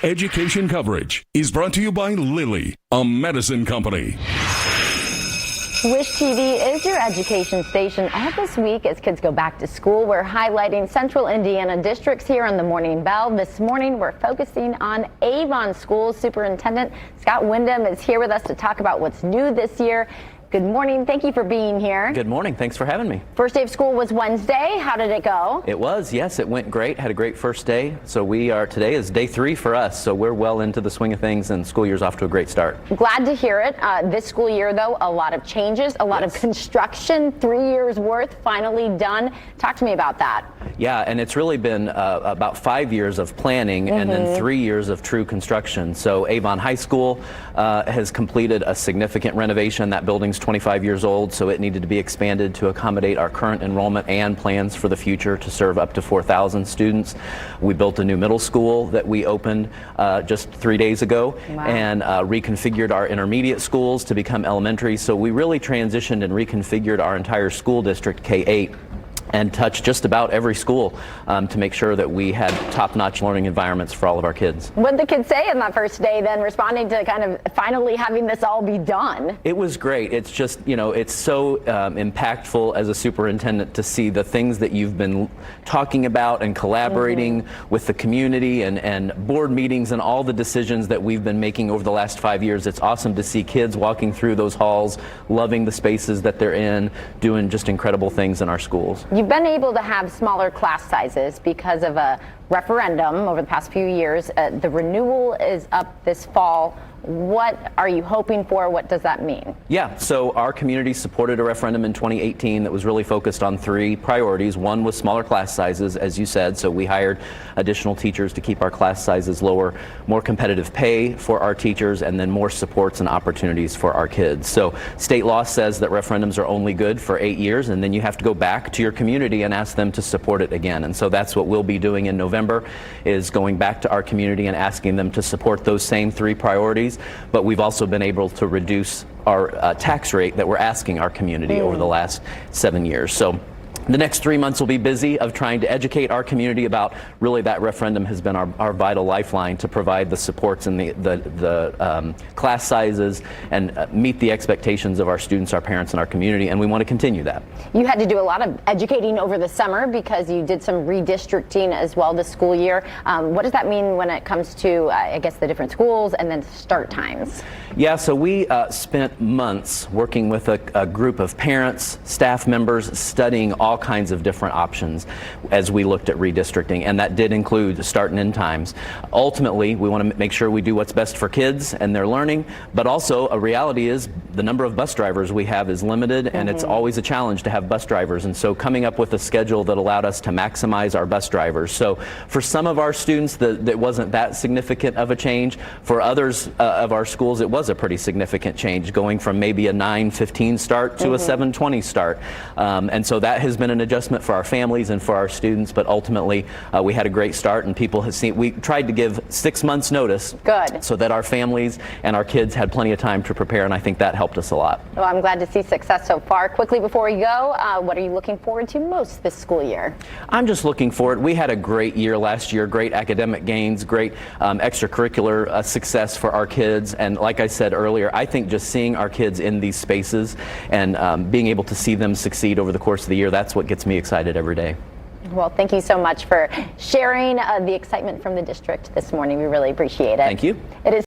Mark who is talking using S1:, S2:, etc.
S1: Education coverage is brought to you by Lilly, a medicine company.
S2: Wish TV is your education station all this week as kids go back to school. We're highlighting Central Indiana districts here on the Morning Bell. This morning, we're focusing on Avon School. Superintendent Scott Wyndham is here with us to talk about what's new this year. Good morning. Thank you for being here.
S3: Good morning. Thanks for having me.
S2: First day of school was Wednesday. How did it go?
S3: It was, yes. It went great. Had a great first day. So today is day 3 for us. So we're well into the swing of things and school year's off to a great start.
S2: Glad to hear it. This school year, though, a lot of changes, a lot of construction, 3 years worth finally done. Talk to me about that.
S3: Yeah, and it's really been about 5 years of planning and then 3 years of true construction. So Avon High School has completed a significant renovation. That building's 25 years old, so it needed to be expanded to accommodate our current enrollment and plans for the future to serve up to 4,000 students. We built a new middle school that we opened just 3 days ago.
S2: Wow.
S3: And reconfigured our intermediate schools to become elementary. So we really transitioned and reconfigured our entire school district, K-8, and touch just about every school to make sure that we had top-notch learning environments for all of our kids.
S2: What did the kids say on that first day then, responding to kind of finally having this all be done?
S3: It was great. It's just, it's so impactful as a superintendent to see the things that you've been talking about and collaborating with the community and board meetings and all the decisions that we've been making over the last 5 years. It's awesome to see kids walking through those halls, loving the spaces that they're in, doing just incredible things in our schools.
S2: You've been able to have smaller class sizes because of a referendum over the past few years. The renewal is up this fall. What are you hoping for? What does that mean?
S3: Yeah, so our community supported a referendum in 2018 that was really focused on 3 priorities. One was smaller class sizes, as you said, so we hired additional teachers to keep our class sizes lower, more competitive pay for our teachers, and then more supports and opportunities for our kids. So state law says that referendums are only good for 8 years, and then you have to go back to your community and ask them to support it again. And so that's what we'll be doing in November, is going back to our community and asking them to support those same 3 priorities. But we've also been able to reduce our tax rate that we're asking our community over the last 7 years. So the next 3 months will be busy of trying to educate our community about really that referendum has been our vital lifeline to provide the supports and the class sizes and meet the expectations of our students, our parents, and our community, and we want to continue that.
S2: You had to do a lot of educating over the summer because you did some redistricting as well this school year. What does that mean when it comes to, I guess, the different schools and then start times?
S3: Yeah, so we spent months working with a group of parents, staff members, studying all kinds of different options as we looked at redistricting, and that did include start and end times. Ultimately, we want to make sure we do what's best for kids and their learning, but also a reality is the number of bus drivers we have is limited, and it's always a challenge to have bus drivers, and so coming up with a schedule that allowed us to maximize our bus drivers. So for some of our students, that wasn't that significant of a change. For others of our schools, it was a pretty significant change, going from maybe a 9:15 start to a 7:20 start. And so that has been an adjustment for our families and for our students, but ultimately we had a great start, and people have seen, we tried to give 6 months notice.
S2: Good.
S3: So that our families and our kids had plenty of time to prepare, and I think that helped us a lot.
S2: Well, I'm glad to see success so far. Quickly before we go, what are you looking forward to most this school year?
S3: I'm just looking forward. We had a great year last year, great academic gains, great extracurricular success for our kids, and like I said earlier, I think just seeing our kids in these spaces and being able to see them succeed over the course of the year, that's what gets me excited every day.
S2: Well, thank you so much for sharing the excitement from the district this morning. We really appreciate it.
S3: Thank you.
S2: It is